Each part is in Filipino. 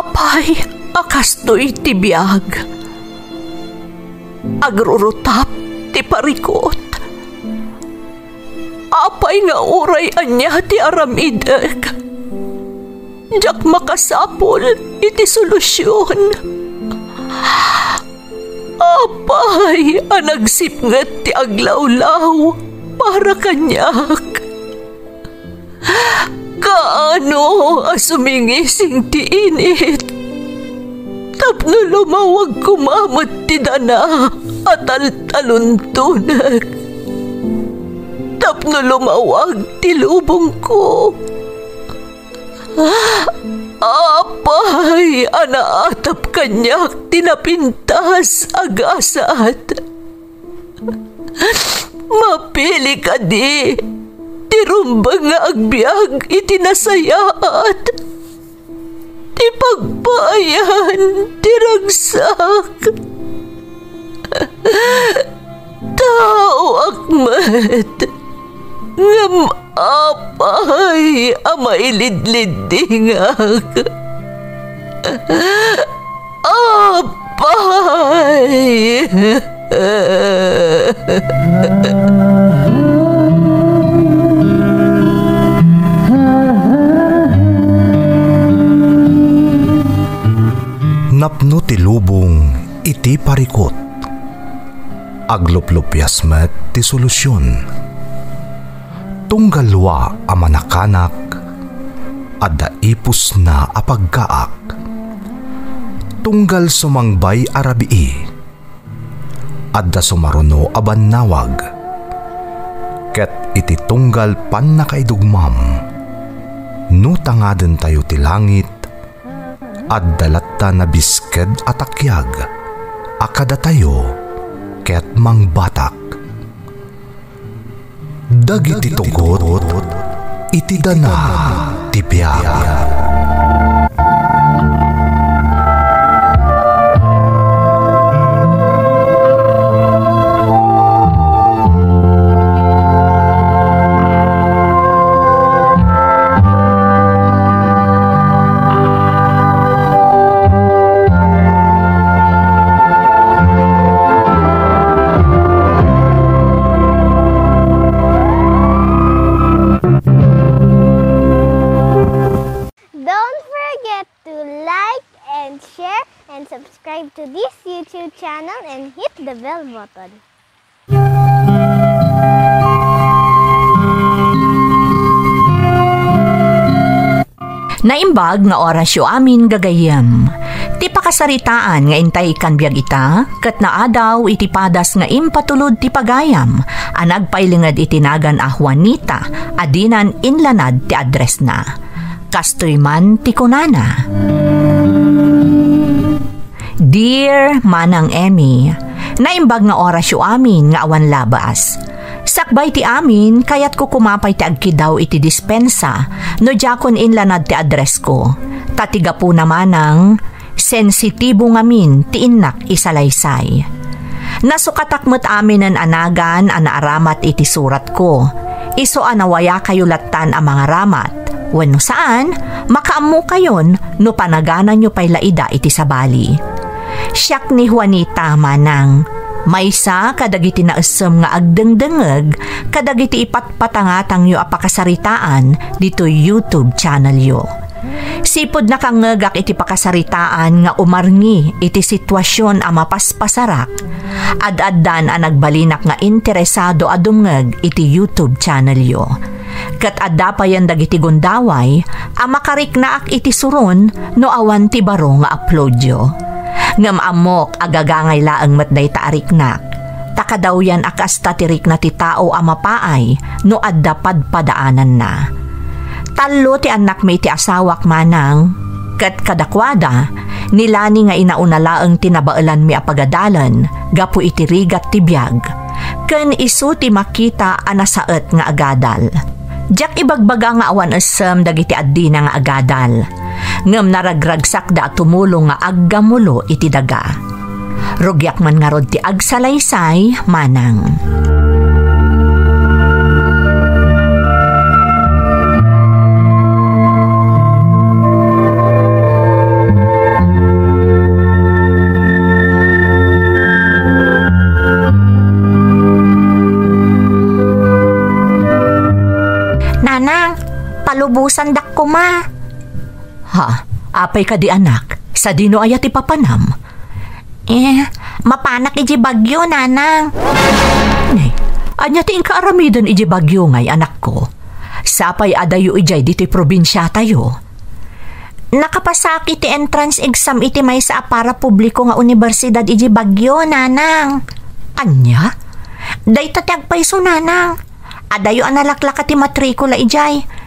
Apay, akastoy ti biyag. Agrurutap ti parikot. Apay nga uray anya ti aramidek. Jak makasapol iti solusyon. Apay, anagsipnget ti aglawlaw para kanyak. Kaano asumingising ti init. Tapno lumawag kumamot ti dana at taluntunak. Tapno lumawag ti lubong ko. Apay, anaatap kanyak tinapintas agasat. Mapili ka di, tirumbang nga agbyag itinasayaat. Ti pagpayan, tiragsak. Tao akmat, ngam apay, amailidlidingak. Apay. Napno ti lubong iti parikot. Agluplupyas met ti solusyon. Tunggalwa a manakanak adda ipus na apagkaak. Tunggal sumangbay arabii adda sumaruno a bannawag. Ket iti tunggal pan nakaidugmam no tangaden tayo ti langit adda latta na bisked atakyag akada tayo ket mangbatak. Dagiti tugot iti dana ti biag. Subscribe to this YouTube channel and hit the bell button. Naimbag nga orasyo amin gagayem. Ti pakasaritaan nga intay kan biag ita, ket naadaw iti padas nga impatulod ti pagayam, anagpailingad itinagan a Juanita, adinan inlanad ti address na. Kastoy man ti kunana. Dear Manang Emmy, naimbag nga orasyo amin nga awan labas. Sakbay ti amin, kayat ko kumapay ti agkidaw iti dispensa, no jakon inlanad ti address ko. Tatiga po naman ang sensitibo ngamin ti innak isalaysay. Nasukatakmet amin ang anagan ang naaramat iti surat ko. Iso anawaya kayo latan ang mga ramat. Wenno saan, makaamu kayon no panaganan nyo pay laida iti sabali. Siyak ni Juanita manang, maysa kadagiti naesem nga agdengdengeg, kadagiti ipatpatangatang yo apakasaritaan dito YouTube channel yo. Sipod nakangegak iti pakasaritaan nga umarngi iti sitwasyon a mapaspasarak. Ad-addan a nagbalinak nga interesado a dumngeg iti YouTube channel yo. Kat adda pa yan dagiti gundaway, a makariknaak iti suron no awan ti baro nga upload yo. Ngam amok agagangay laeng matday taariknak. Takadaw yan akasta tirik na ti tao a mapaay no adda padpadaanan na. Talo ti anak may ti asawak manang, kat kadakwada, nilani nga inaunalaeng tinabaalan mi apagadalan, gapu iti rigat ti biag. Ken isu ti makita anasaet nga agadal. Jak ibagbaga nga awan esem dagiti addi na nga agadal. Ngem naragragsak da tumulong nga aggamulo iti daga. Rugyak man nga rod ti agsalaysay manang. palubusan dak ko ma. Ha, apay ka di anak, sa dino ayat ipapanam. Mapanak iji bagyo, nanang. Anya ting kaaramidan iji bagyo ngay anak ko. Sapay adayo ijay diti probinsya tayo. Nakapasaki ti entrance exam iti may sa para publiko nga universidad iji bagyo, nanang. Anya? Dayta ti agpayso, nanang. Adayo analaklak ti matrikula ijay.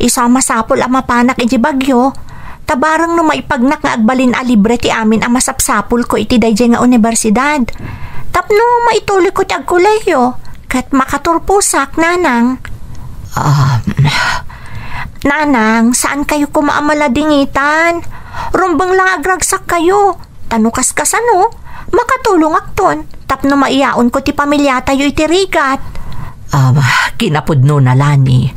Isama sapol ang mapanak iji bagyo. Tabarang no maipagnak nga agbalin a libre ti amin ang masapsapol ko iti dayjay nga universidad. Tapno maituloy ko ti agkuleyo kat makaturpusak, nanang. Nanang, saan kayo kumaamaladingitan? Rumbang lang agragsak kayo. Tanukas kasano? Makatulong akton. Tapno maiyaon ko ti pamilya tayo iti rigat. Kinapudno na lani.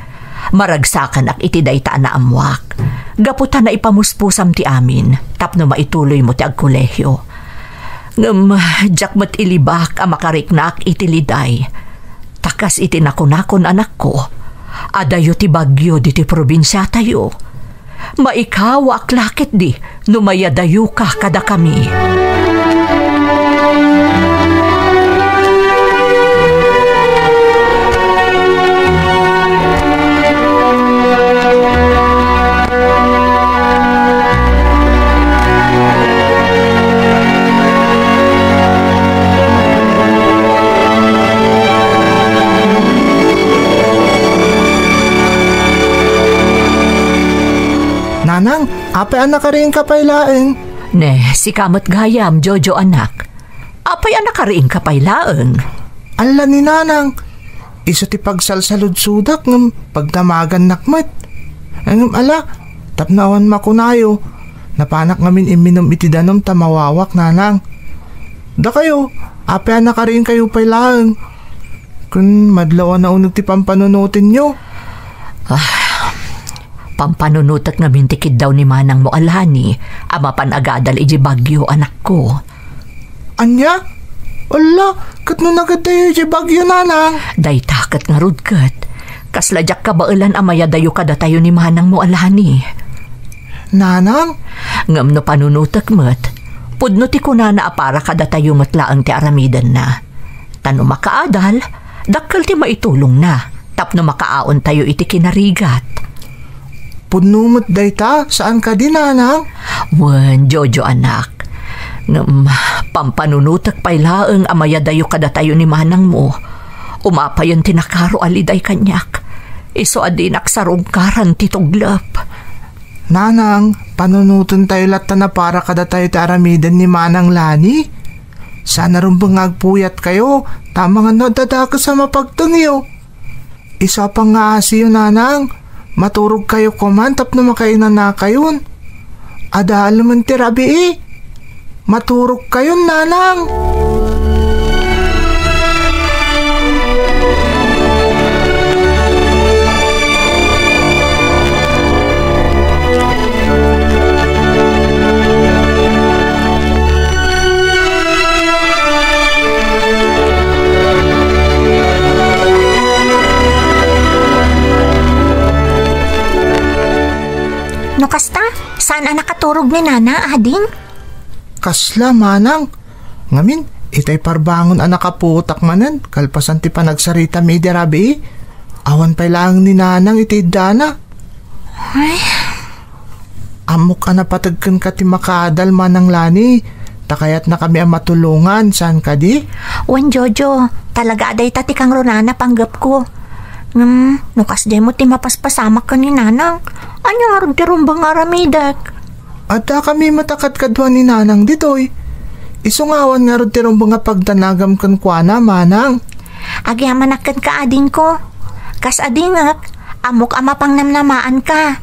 Maragsakan ak iti dayta na amwak. Gaputan na ipamuspusam ti amin. Tapno maituloy mo ti agkolehiyo. Jakmat ilibak a makariknak iti liday. Takas iti nakunakon anak ko. Adayo ti bagyo di ti probinsya tayo. Maikawa aklakit di numayadayo ka kada kami. Nanang, apay anak ka rin kapaylaeng. Si kamot gayam, Jojo anak. Apay anak ka rin kapaylaeng. Ala ni nanang, iso ti pagsalsalud-sudak ng pagdamagan nakmat. Ala, tapnawan makunayo. Napanak ngamin iminom iti danom tamawawak, nanang. Da kayo, apay anak ka rin kayo paylaeng. Kun madlawan na unag ti pampanunutin nyo. Pampanunutak nga mintikid daw ni manang mo alani, ama panagadal iji bagyo anak ko. Anya? Ala, kat no nagad tayo iji bagyo, nanang. Day takat nga rudkat. Kasladyak ka bailan amaya dayo kada tayo ni manang mo alani. Nanang? Ngam no panunutak mat, pudno ti kunana apara kada tayo matlaang ti aramidan na. Tano makaadal, dakkel ti maitulong na, tapno makaaon tayo iti kinarigat. Punumot dayta, saan ka din, nanang? Wan, Jojo anak. Pampanunutak paylaeng amaya dayo kada tayo ni manang mo. Umapayon tinakaro aliday kanyak. Iso adinak sarungkaran tituglap. Nanang, panunutan tayo lata na para kada tayo taramidan ni manang Lani. Sana rin bangagpuyat kayo, tama nga nadadaka sa mapagtangyo. Isa pang nga asiyo, nanang. Maturog kayo kumantap na makainan na kayon. Ada alaman ti rabi Maturog kayon, nanang. No kasta, saan ang nakaturog ni nana, ading? Kasla, manang. Ngamin, itay parbangon ang nakaputak manan, kalpasan ti panagsarita mi dirabi. Awan pa'y lang ni nanang itay dana. Ay. Amok ka na patagkan ka ti makadal, manang Lani. Takayat na kami ang matulungan, saan ka di? Wan, Jojo, talaga aday tati kang ronana panggap ko. Nukas de mo ti mapaspasamak ka ni nanang. Anya nga rin ti rumbang aramidak. At kami matakat kadwa ni nanang ditoy. Isungawan nga rin ti rumbang nga pagdanagam kan kwa na, manang. Agyamanakan ka ading ko. Kas adingak, amok ama pang namnamaan ka.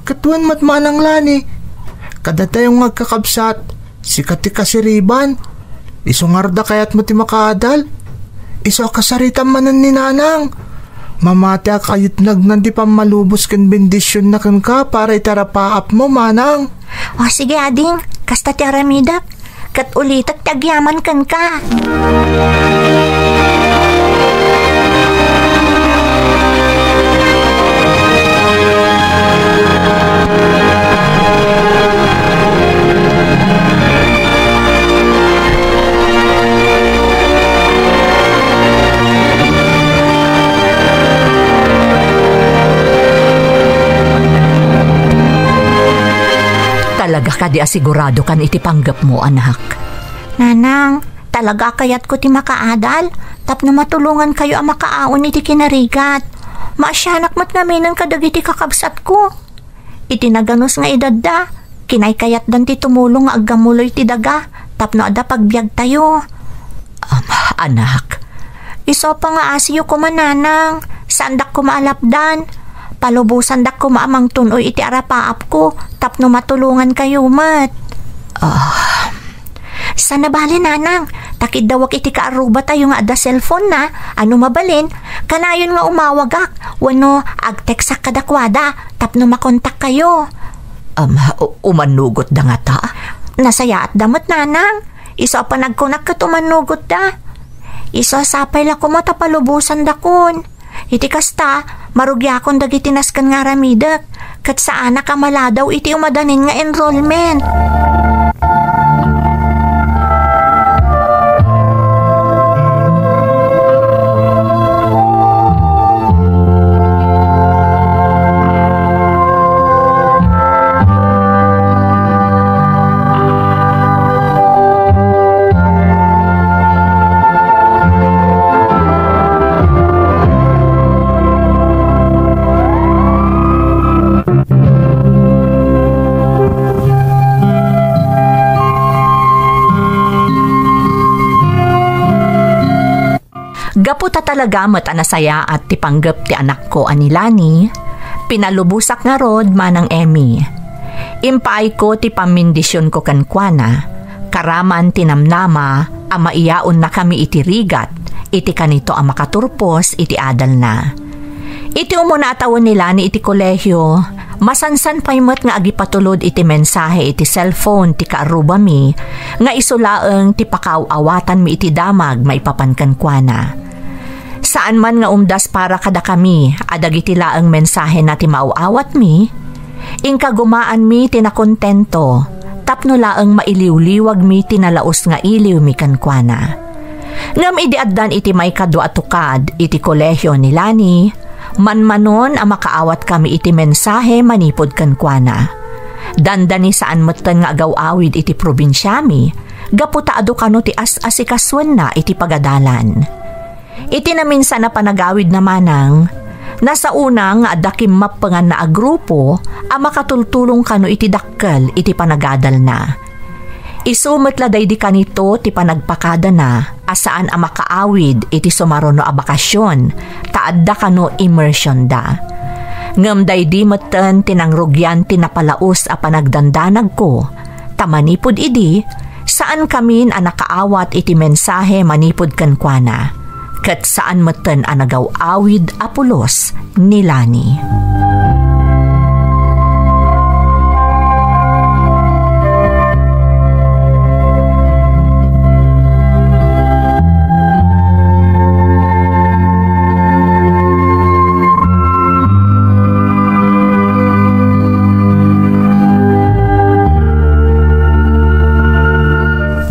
Katuan mat manang Lani. Kada tayong magkakabsat, sikat ti kasiriban. Isungarda kayat mo ti makadal. Iso kasaritan manan ni nanang. Mamati akayit nagnan di pamalubos kan bendisyon na kan ka para itarapaap mo, manang. O sige ading, kasta ti aramidak. Kat ulitak ti agyaman kan ka. ka di asigurado kan iti panggap mo, anak. Nanang, talaga kayat ko ti makaadal, tapno matulungan kayo ang makaaon iti kinarigat. Maasyanak mat ngaminan kadag iti kakabsat ko. Iti naganos nga edad da, kinay kayat dan ti tumulong nga aggamuloy ti daga, tapno ada pagbiag tayo. Anak, Iso pa nga asiyo ko mananang, sandak ko maalapdan. Palubusan dak ko maamang tunoy iti arapaap ko, tapno matulungan kayo mat. Sana bali nanang, takid dawak iti kaaruba tayo nga ada cellphone na, ano mabalin, kanayon nga umawagak, wano agteksak kadakwada, tapno makontak kayo. Umanugot da nga ta? Nasaya at damot nanang, iso pa nagkunak kat umanugot da. Iso sapay la ko matapalubusan dakon. Iti kasta, marugyakon dagiti naskan nga ramidak, kat saan nakamala daw iti umadanin nga enrollment. Gaputa talaga mat anasaya at tipanggap ti anak ko anilani, pinalubusak nga rod manang Emmy. Impaay ko ti pamindisyon ko kankwana, karaman tinamnama, ama iyaon na kami iti rigat, iti kanito ang makaturpos iti adal na. Iti umuna atawon nila ni iti kolehyo, masansan paymet nga agipatulod iti mensahe iti cellphone ti kaaruba mi, nga isulaeng ti pakaawatan mi iti damag maipapankan kuana. Saan man nga umdas para kada kami, adag iti laeng mensahe na ti mauawat mi, ingka gumaan mi tinakontento, tapno laeng mailiw-liwag mi tinalaos nga iliw mi kankwana. Ngam idiaddan iti may kadwa atukad iti kolehyo ni Lani, manmanon ang makaawat kami iti mensahe manipod kankwana. Dandani saan matan nga agawawid iti probinsya mi, gaputa adu kano ti as-asikaswan na iti pagadalan. Iti na minsan na panagawid na manang, nasa unang nga adakim mapangan na agrupo, ang makatultulong kano iti dakkel iti panagadal na. Isumetladay di kanito ti panagpakada na, asaan ang makaawid iti sumarono a bakasyon, taadda kano immersion da. Ngamday di matan tinangrugyan tinapalaos a panagdandanag ko, tamanipod idi, saan kamin ang nakaawat iti mensahe manipod kankwana. Kat saan matan ang nagaw-awid apulos ni Lani.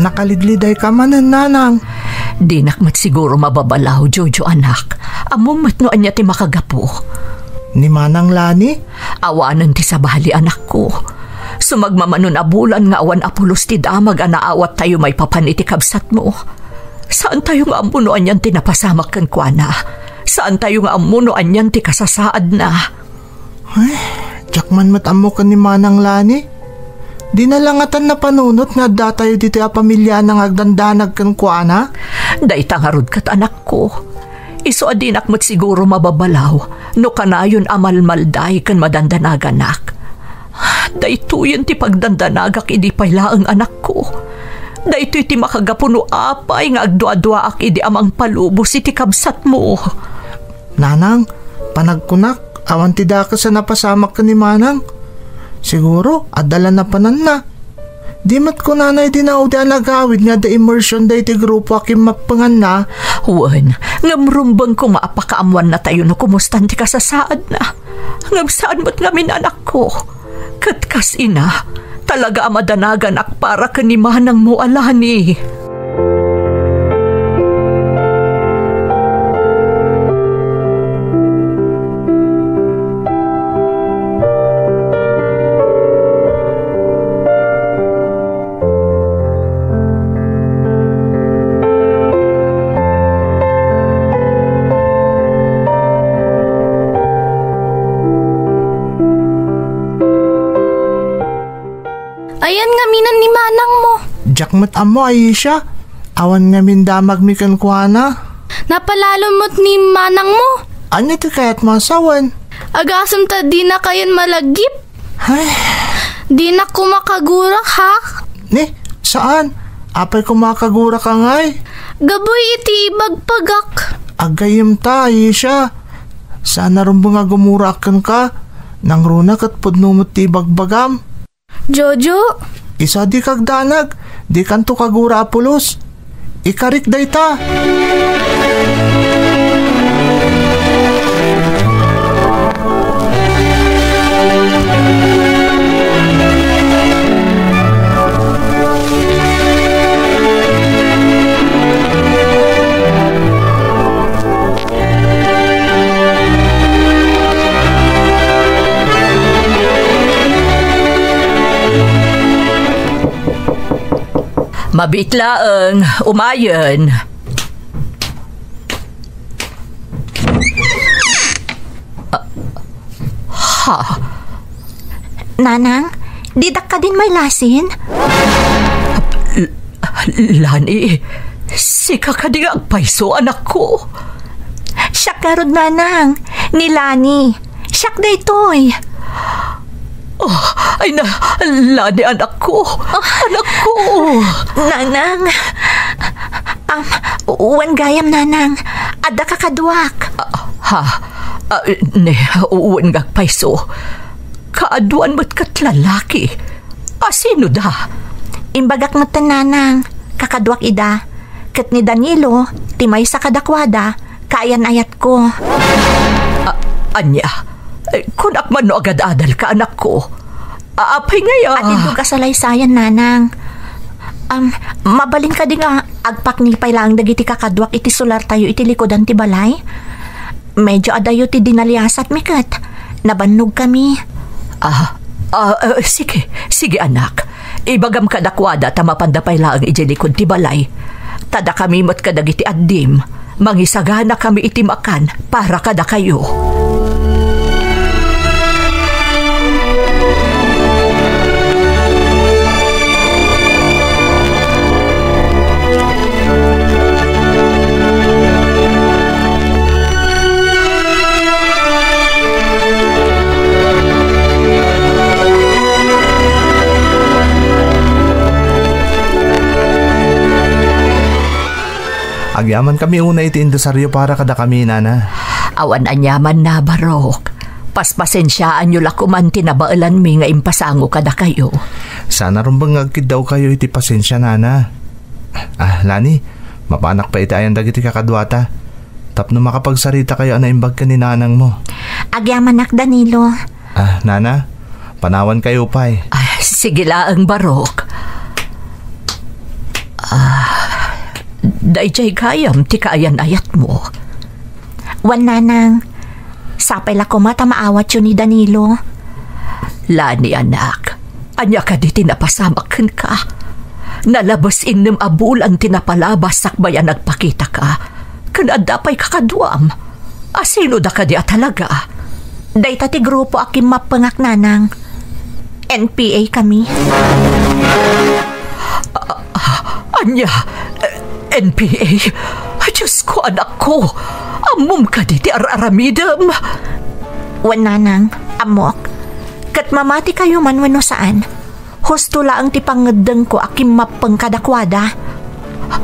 Nakalidliday ka manan nanang. Di nakmat siguro mababalaw, Jojo anak. Among matnoan niya ti makagapo. Ni Manang Lani? Awanan ti sabali anak ko. Sumagmamanon abulan nga awan apulos ti damag anaawat tayo may papan iti kabsat mo. Saan tayo nga amunoan yan ti napasamak kan kuana? Saan tayo nga amunoan yan ti kasasaad na? Ay, jakman matamo ka ni Manang Lani? Di na langatan na panunot nga datayo dito a pamilya ng agdandanag kan kuana? Day tangarod kat anak ko. Iso adinak mat siguro mababalaw no kanayon amalmalday kan madandanaganak. Day tuyen ti pagdandanagak idi paylaang anak ko. Day tuy ti makagapuno apay nga agdua-duaak idi amang palubos iti kabsat mo. Nanang, panagkunak, awan ti daka sa napasamak ka ni Manang. Siguro, adalan na panan na. Di mat ko nanay dinaw di alagawid nga da immersion da iti grupo akim mapangan na. Wan, ngamrumbang ko maapakaamuan na tayo no kumustan ti kasasaad na. Ngam saan mo't ngamin anak ko? Katkas ina, talaga amadanagan ak para kanimanang mo alani. Ayan nga minan ni manang mo. Jakmat amo Aisha. Awan nga min damag mi kan kuana. Napalalumot ni manang mo. Ano ti kaya't masawan? Agasam ta di na kayon malagip. Ay, Di na kumakagurak ha. ne, saan? Apay kumakagura ka ngay. Gaboy iti ibagpagak. Agayim ta, Aisha. Sana rin nga gumurakan ka. Nang runak at pudnumot ti bagbagam. Jojo, Isa di kagdanag. Di kanto kagura apulos. Ikarik day ta. Mabitlaang, umayon. Nanang, didak ka din may lasin? Lani, sika ka di agpaiso, anak ko. Siyak karod, nanang. Ni Lani. Siyak da ito'y. Oh, ay na, Lani, anak ko. Anak ko. Nanang. Uwan gayam, nanang. Ada ka kadwak. Ne, uwan gagpaiso. Kaaduan mo't kat lalaki. Sino da? Imbagak na nanang. Kakadwak ida. Kat ni Danilo, timay sa kadakwada, kaayan ayat ko. Anya, kung akman no agad adal ka, anak ko. Apay ngaya. At ito kasalaysayan, nanang. Mabalin ka di nga agpaknipay lang dagiti kakadwak iti solar tayo iti likodan ti balay. Medyo adayo ti dinaliasat mikat. Nabannog kami. Sige anak. Ibagam ka dakwada ta mapandapay lang iti likod ti balay. Tada kami mat kadagiti addim. Mangisagana kami iti makan para kada kayo. Agyaman kami una iti indosaryo para kada kami, nana. Awan anyaman na barok. Paspasensyaan nyo lakuman tinabaalan mi nga impasango kada kayo. Sana rin bang agkid daw kayo iti pasensya, nana. Lani, mapanak pa iti ayan dagiti kakadwata. Tapno makapagsarita kayo na imbag ka ni nanang mo. Agyamanak, Danilo. Nana, panawan kayo pa'y. Sige laang barok. Dayjay kayam ti kaayan ayat mo. Wan, nanang. Sapay la ko mata maawat yun ni Danilo. Lani, anak. Anya ka di tinapasamakan ka. Nalabas innem abul ang tinapalabas sakbayan nagpakita ka. Kanadapay kakadwam. Sino da ka di talaga? Dayta ti grupo akim mapangak, nanang. NPA kami. Anya, NPA? Diyos ko, anak ko. Amom ka di ti araramidam. Wan, nanang. Amok. Kat mamati kayo man wano saan. Husto laang ti pangadeng ko akim mapang kadakwada.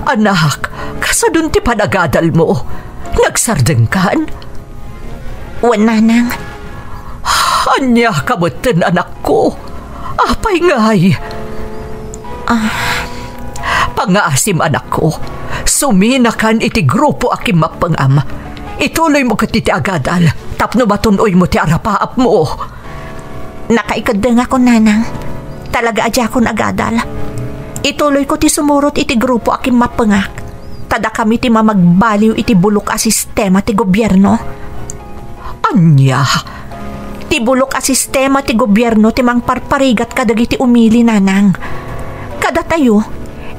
Anak, kasadun ti panagadal mo. Nagsardeng kan? Wan, nanang. Anya kabutin, anak ko. Apay ngay. Pangaasim, anak ko. Suminakan iti grupo akim mapangam. Ituloy mo kat iti agadal. Tapno batunoy mo ti arapaap mo. Nakaikadeng ako, nanang. Talaga adya akong agadal. Ituloy ko ti sumurot iti grupo akim mapangak. Tada kami ti mamagbaliw iti bulok a sistema ti gobyerno. Anya? Ti bulok a sistema ti gobyerno ti mangparparigat kadagiti umili, nanang. Kada tayo,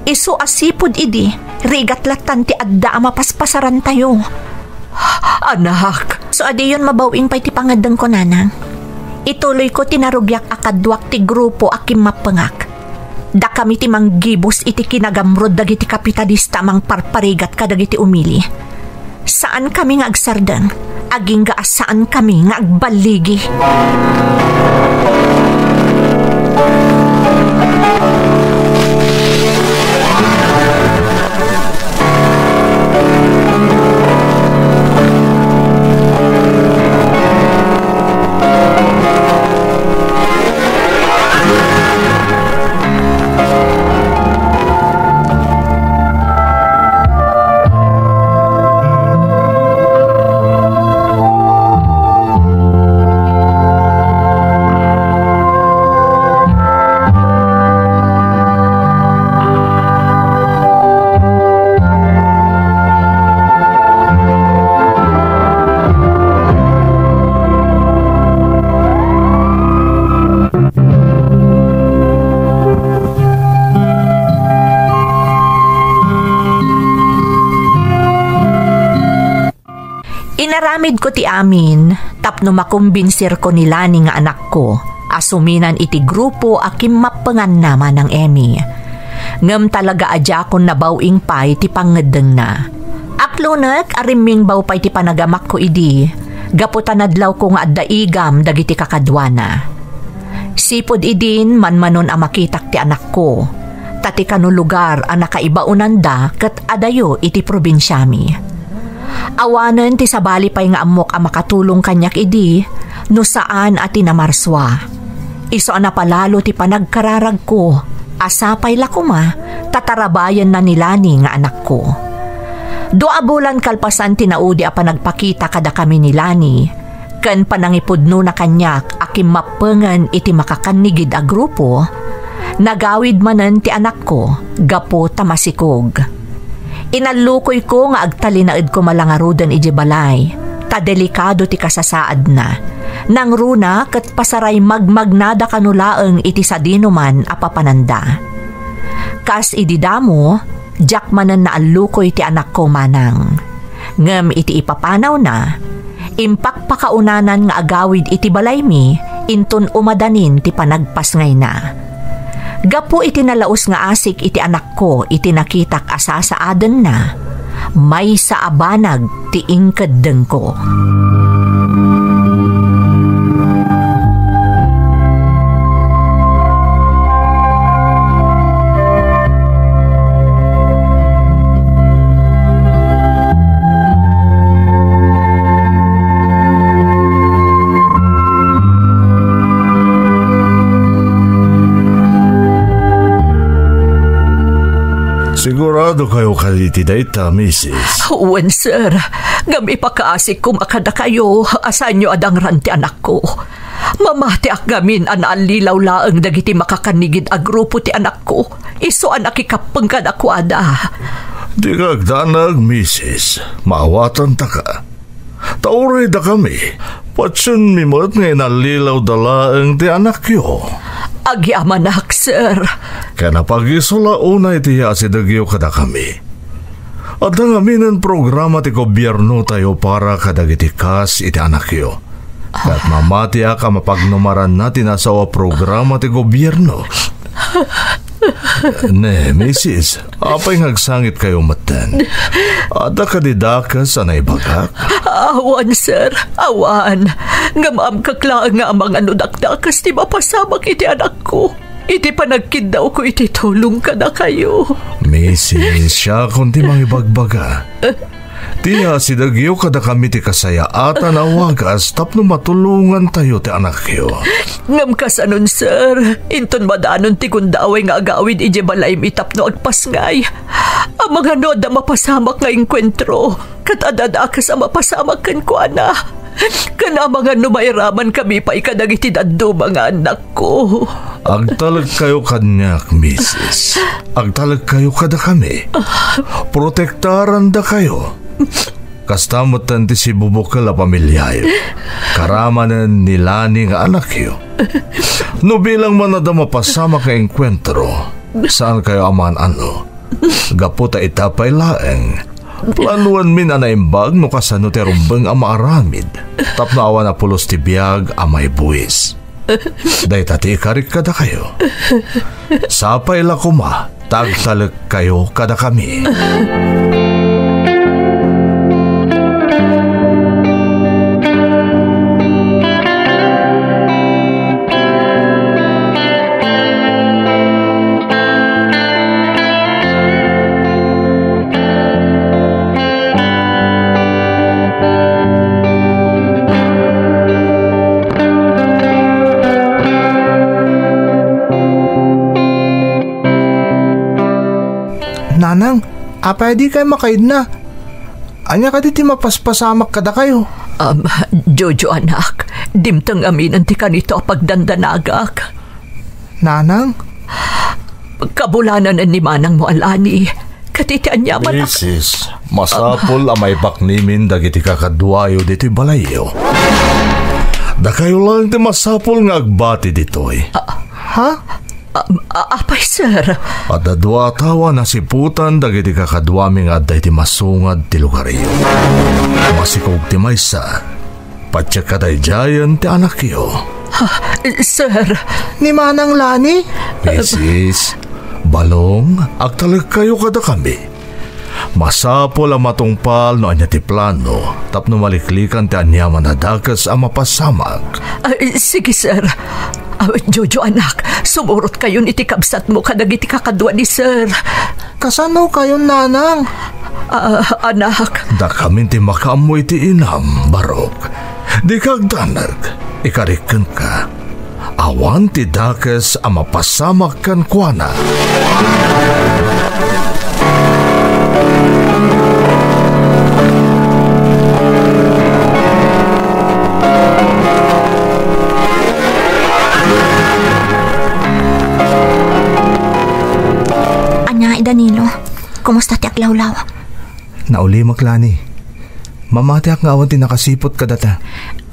isu asipod idi, rigat latan ti adda mapaspasaran tayo. Anak. So adi yun mabawing pa'y ti pangadang ko, nanang. Ituloy ko tinarugyak akadwak ti grupo akim mapangak. Da kami ti manggibos iti kinagamrod dagiti kapitalista mang parparigat kadagiti umili. Saan kami nga agsardeng? Aging saan kami nga agbaligi? Inaramid ko ti amin, tapno makumbinsir ko ni Lani nga anak ko, asuminan iti grupo akim mapengan naman ng Emmy. Ngem talaga adya kon nabawing pay ti pangedeng na. Aklonek ariming baw pay ti panagamak ko idi, gaputan adlaw ko nga adda igam dagiti kakadwana. Sipod idin manmanon a makitak ti anak ko, tati kano lugar a nakaibaonan da ket adayo iti probinsyami. Awanen ti sabali pay nga amok a makatulong kanyak idi, no saan ati namarswa. Iso na palalo ti panagkararag ko, asapay lakuma, tatarabayan na nilani nga anak ko. Dua bulan kalpasan tinaudi a panagpakita kada kami ni Lani, ken panangipudno na kanyak akim mapengen iti makakanigid a grupo, nagawid manen ti anak ko, gapo tamasikog. Inalukoy ko nga agtalinaid ko malangarudan iji balay, ta delikado ti kasasaad na. Nang runa ket pasaray magmagnada kanulaeng iti sadino man a papananda. Kas ididamo, jak manen na alukoy ti anak ko manang. Ngem iti ipapanaw na, impakpakaunanan nga agawid iti balay mi, intun umadanin ti panagpas ngay na. Gapo iti nalaos nga asik iti anak ko iti nakitak asasaaden na, may sa abanag ti ingkeddeng ko. Sigurado kayo kaliti dayta, Mrs. Uwan, sir. Gami pakaasik ko makada kayo. Asan nyo adang ranti anak ko. Mamati ak gamin analilaw laeng dagiti makakanigid a grupo ti anak ko. Iso anak ikapengkad ako ada. Di kagdanag, Mrs. Maawatan ta ka. Tauray da kami. Patsun mimot nga inalilaw dalaeng ti anak yo. Agyamanak, sir. Kaya napagisula una iti asidagyo kada kami. At nangaminan programa ti gobyerno tayo para kadagiti kas iti anak yo. At mamati ka mapagnumaran natin asawa programa ti gobyerno. Ne, Mrs. Apay ngagsangit kayo matan. Ada kadidakas anay bagak? Awan, sir. Awan. Ngamaam kaklaan nga amang dakdakas ti mapasamak iti anak ko. Iti panagkindaw ko iti tulong ka na kayo. Mrs. Siya kundi mangibagbaga. Tiya sidagyo kada kami ti kasaya ata na wagas tapno matulungan tayo ti anak yo. Ngam kasanon, sir. Inton madanon ti kundaway nga agawid ije balay mitapno agpasngay. Ang mga noda mapasamak nga inkwentro. Kat adada ka sa mapasamak kan ko, ana. Kana mga numayraman kami pa ikadagiti daddo mga anak ko. Agtalag kayo kanyak, Mrs. Agtalag kayo kada kami. Protektaran da kayo. Kastamutan ti si bubukal a pamilyayo. Karamanan ni Lani nga anak yo. No bilang manada mapasama ka enkwentro, saan kayo aman ano? Gaputa itapay laeng. Planuan min anaimbag no kasano ti rumbeng a maaramid. Tapno awan na pulos ti biyag a may buwis. Day tati ikarik kada kayo. Sapay la kuma, tagtalag kayo kada kami. Nanang, pwede kayo makaid na. Anya ka di mapaspasamak kada kayo. Jojo anak, dimtang aminan ti kanito pagdandanagak. Nanang? Kabulanan ni manang mo alani. Katitian niya man Mrs., masapol amay baknimin dagiti kakadwayo dito balayo. Da kayo lang ti masapol nga agbati ditoy. Ha? Apay, sir. Padadwa tawa na siputan dagiti kakadwaming adday ti masungad ti lugaryo. Masikog ti maysa, patsyak kaday jayan ti anak yo. Sir. Ni Manang Lani? Mrs., balong, agtalag kayo kada kami. Masapol ang matungpal no anya ti plano, tapno maliklikan ti anyaman na dakas ang mapasamag. Sige, sir. Jojo anak, sumurot kayo iti kabsat mo kadagiti kakadwa ni sir. Kasano kayo, Nanang? Anak. Da kami ti makaamoy ti inam, Barok. Di kagdanag, ikarikan ka. Awan ti dakas ang mapasamak kan kuana. Danilo, kumusta ti aglawlaw? Nauli maklani. Mamati ak nga awan ti nakasipot kadata.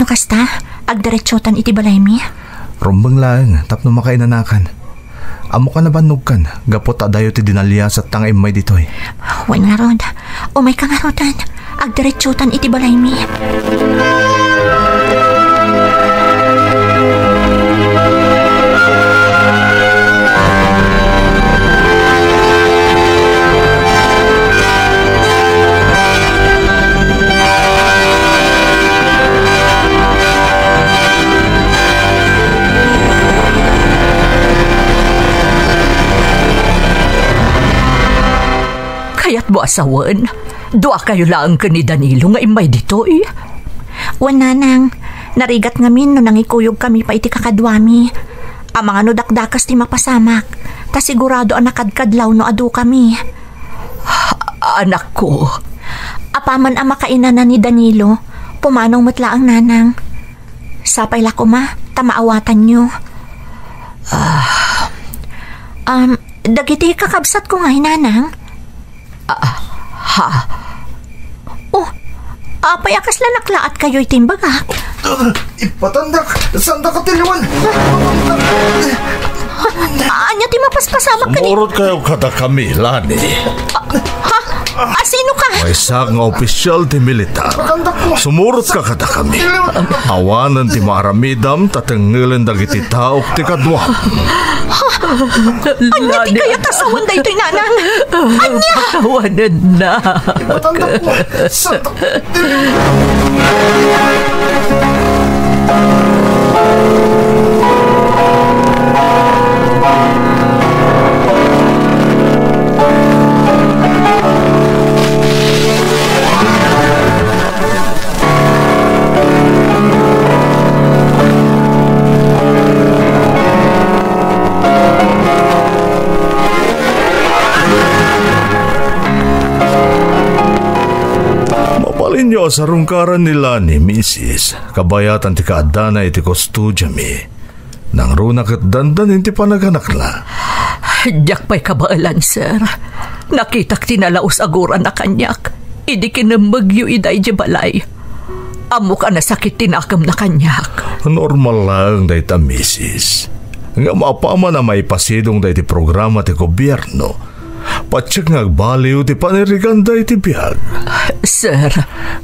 Nakasta, agdiretsotan iti balay mi? Rumbang lang, tapno makainanakan. Amo ka na banog kan, gapot adayo ti dinalya sa tangay may ditoy. Wan nga rod, umay ka nga rodan, agdiretsotan iti balay mi. Kaya't mo asawan, doa kayo lang ka ni Danilo nga imay dito eh. Wan nanang, narigat ngamin no nangikuyog kami pa iti kakadwami. Ang mga no dakdakas ti mapasamak, ta sigurado ang nakadkadlaw no adu kami. Anak ko. Apaman ang makainanan ni Danilo, pumanong mutla ang nanang. Sapay la ko ma, tamaawatan nyo. Dagiti kakabsat ko nga nanang. Oh, payakas lanaklaat kayo itimbagak. Ipatandak! Sanda ka tiliwan! Anya ti mapaspasamak ka ni... Sumurot kayo kada kami, Lani. Sino ka? May sak nga opisyal ti militar. Sumurot ka kada kami. Awanan ti maaramidam tatengilan dagiti taok ti kadwa. Anya ti kaya tasawan da ito'y nanang? Anya! Kawanan na. Ipatandak mo! Sanda ka Inyo sa rungkaran nila ni Mrs. Kabayatan ti kaadana iti kustudya mi. Nang runak at dandan hindi pa naganak na. Diyak pa'y kabaalan, sir. Nakitak tinalaos aguran na kanyak. Idi kinambagyo iday di balay. Amo ka na sakit tinakam na kanyak. Normal lang dahi ta, Mrs. Nga maapama na may pasidong dahi ti programa ti gobyerno. Patsyak ngagbaliw ti panirigan dahi ti biyag. Sir.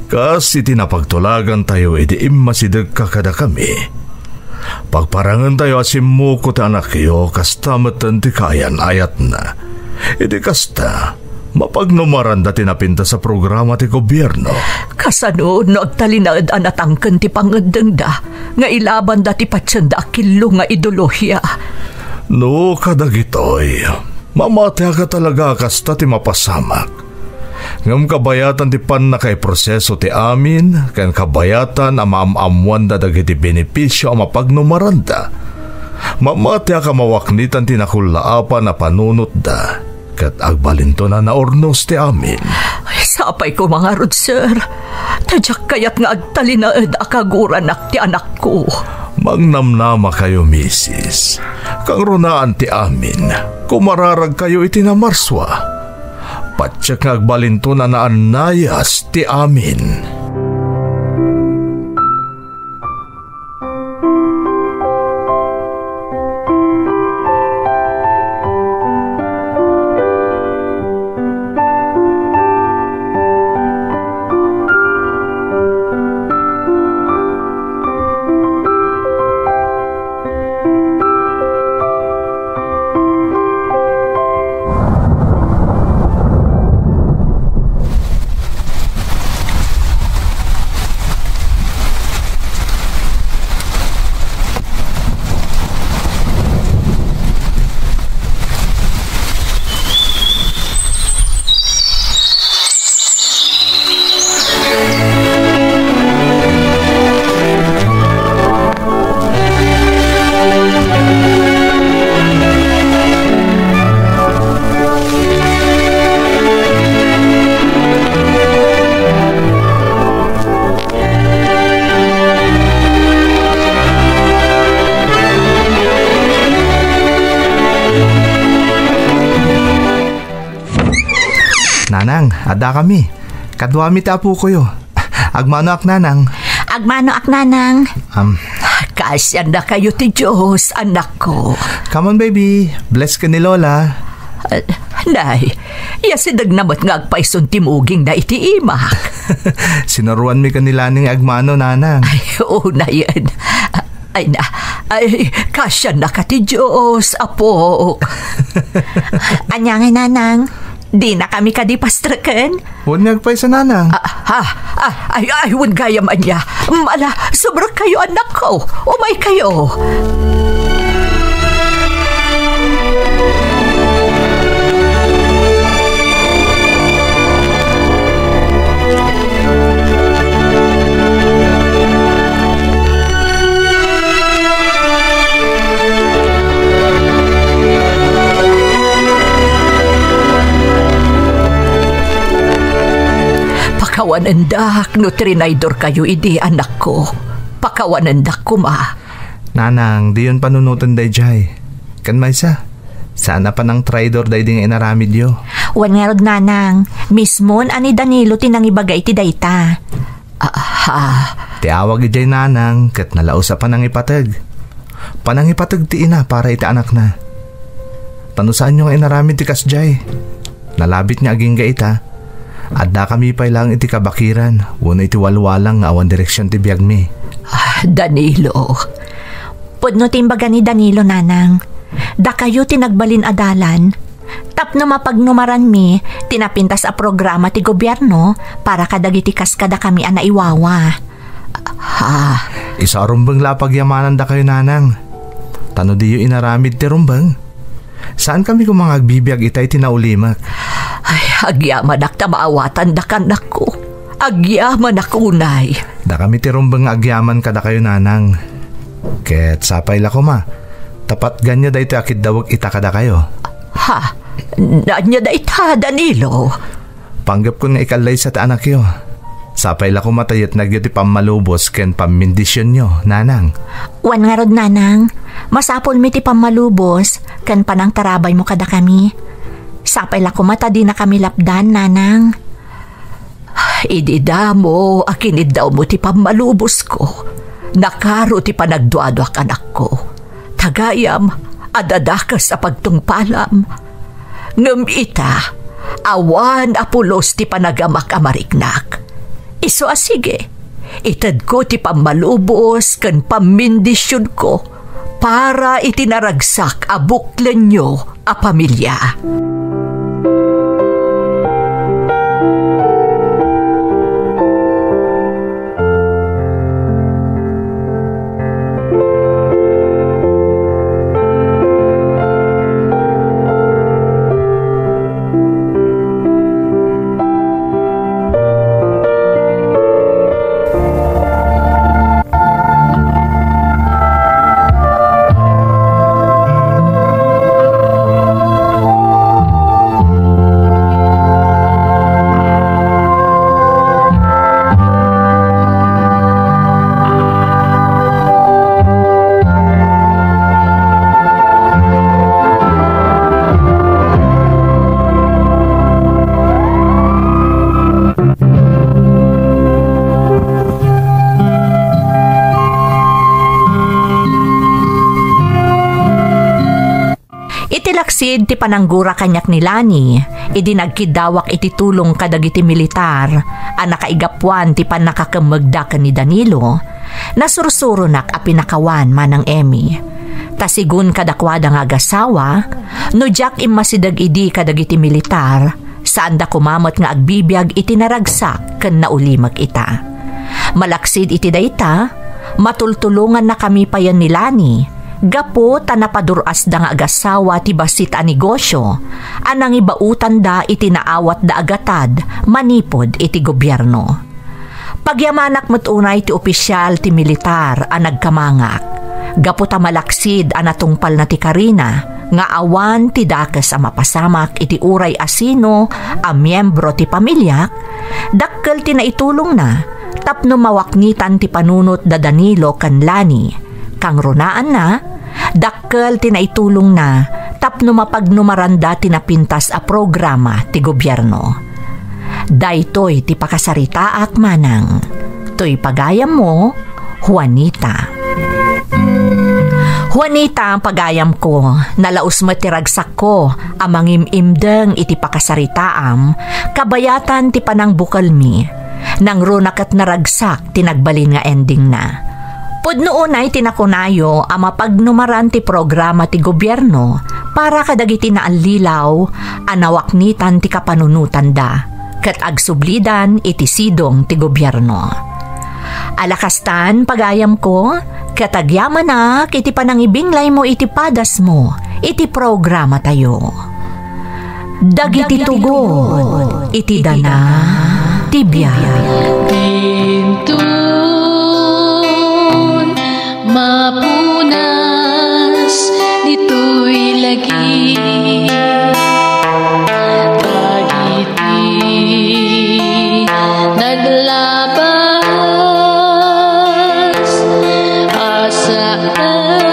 Kasi tinapagtulagan tayo iti imasidag kakada kami. Pagparangan tayo asimu ko ta anak yo, kasta matan ti kayan ayat na. Iti kasta, mapagnumaran dati napinta sa programa ti gobyerno. Kasano no agtalinaad anatangken ti pangadeng da, nga ilaban dati patsanda akilo nga ideolohiya. No, kadagitoy, mamatya ka talaga kasta ti mapasamak. Ngam kabayatan ti pan na kay proseso ti amin, kan kabayatan ang maamamwan da dagiti benepisyo ang mapagnumaranda. Mamatya ka mawaknitan ti nakulaapan na panunot da, kat agbalinto na naornos ti amin. Ay, sapay ko mga rod, sir. Tadyak kayat nga agtalinaad akaguran ti anak ko. Magnamnama kayo, misis. Kang runaan ti amin, kumararag kayo iti na marswa. Patsak nga agbalinto na naanayas ti amin. Nanang, ada kami. Kadwami tapo ko yo. Agmano ak nanang. Agmano ak nanang. Kasyan na kayo ti Diyos, anak ko. Come on baby, bless ka ni Lola. Nay, yasidag namat nga agpaisun timuging na iti imak. Sinaruan mi kanila ning agmano nanang. Ay, una yan. Ay, kasyan na ka ti Diyos, apo. Anyangay nanang. Di na kami kadipastraken. Huwag nagpay sa nanang. Ay, huwag gaya man niya. Mala, sobra kayo anak ko. Umay kayo. Pakawanandak, no trinaydor kayo idi anak ko. Pakawanandak ko ma. Nanang, di yun panunutan day jay. Kan maysa, sana pa ng traidor day ding inaramid yo. Wan nga rod nanang, mismon ani Danilo tinangibagay ti dayta. Tiawag ijay nanang, kat nalausa pa nang ipatag. Panang ipatag ti ina para iti anak na. Panusaan nyo nga inaramid ti kasjay. Nalabit niya aging gaita. Adda kami pa lang iti kabakiran. Wala iti walwalang nga awan direksyon ti biyag mi. Danilo. Pudno timbaga ni Danilo nanang. Da kayo tinagbalin adalan. Tapno mapagnumaran mi, tinapintas a programa ti gobyerno para kadagiti kaskada kami ana iwawa. Isa rumbang lapagyamanan da kayo nanang. Tano diyo inaramid ti rumbang. Saan kami kung mga agbibiyag itay tinaulimak? Ay, agyaman ak tamaawatan da kanak ko. Agyaman ak unay. Da kami ti rumbang agyaman kada kayo nanang. Ket sapay la ko ma. Tapat ganya da iti akid dawag ita kada kayo. Nanya da ita, Danilo. Panggap ko nga ikalay sa anak yo. Sapay la ko matayat nagyo ti pamalubos ken pamindisyon nyo, nanang. Wan nga rod nanang, masapol mi ti pamalubos ken panang tarabay mo kada kami. Sapay la ko mata di na kami lapdan, nanang. Idida mo, akinid daw mo ti pamalubos ko. Nakaro ti panagduado ak anak ko. Tagayam, adadakas sa pagtungpalam. Ngem ita, awan apulos ti panagamak amariknak. Iso asige, Itad ko ti pamalubos kan pamindisyon ko para itinaragsak a buklan nyo a pamilya. Itilaksid ti pananggura kanyak ni Lani, idinagkidawak iti tulong kadagiti militar, nakaigapuan ti panakakamagdakan ni Danilo, nasursurunak a pinakawan manang Emmy. Tasigun kadakwada nga agasawa, no jak imasidag idi kadagiti militar, saan da kumamot nga agbibiyag iti naragsak ken naulimag ita. Malaksid iti dayta, matultulungan na kami payan ni Lani, gapo tanapaduras da nga agasawa ti basit a negosyo, anang ibautan da iti naawat da agatad, manipod iti gobyerno. Pagyamanak matunay ti opisyal ti militar a nagkamangak, gapo ta malaksid a natungpal na ti Karina, nga awan ti dakes a mapasamak iti uray asino a miyembro ti pamilya, dakkel ti naitulong na, tapno mawaknitan ti panunot da Danilo kan Lani, kang runaan na, dakkel tinaitulong na tapno mapagnumaranda tinapintas a programa ti gobyerno. Daytoy ti pakasaritaak manang, toy pagayam mo, Juanita. Juanita ang pagayam ko, nalaos mo tiragsak ko, amang imimdeng iti pakasaritaam, kabayatan ti panang bukal mi, nang runakat naragsak tinagbalin nga ending na. Pudno unay tinakunayo ang mapagnumaran ti programa ti gobyerno para kadagiti na anlilaw anawaknitan ti kapanunutan da ket agsublidan iti sidong ti gobyerno. Alakastan pagayam ko katagyaman na iti panangibinglay mo iti padas mo iti programa tayo. Dagiti tugod iti dana tibiyag. Mapunas dito'y lagi pagiti naglabas asaan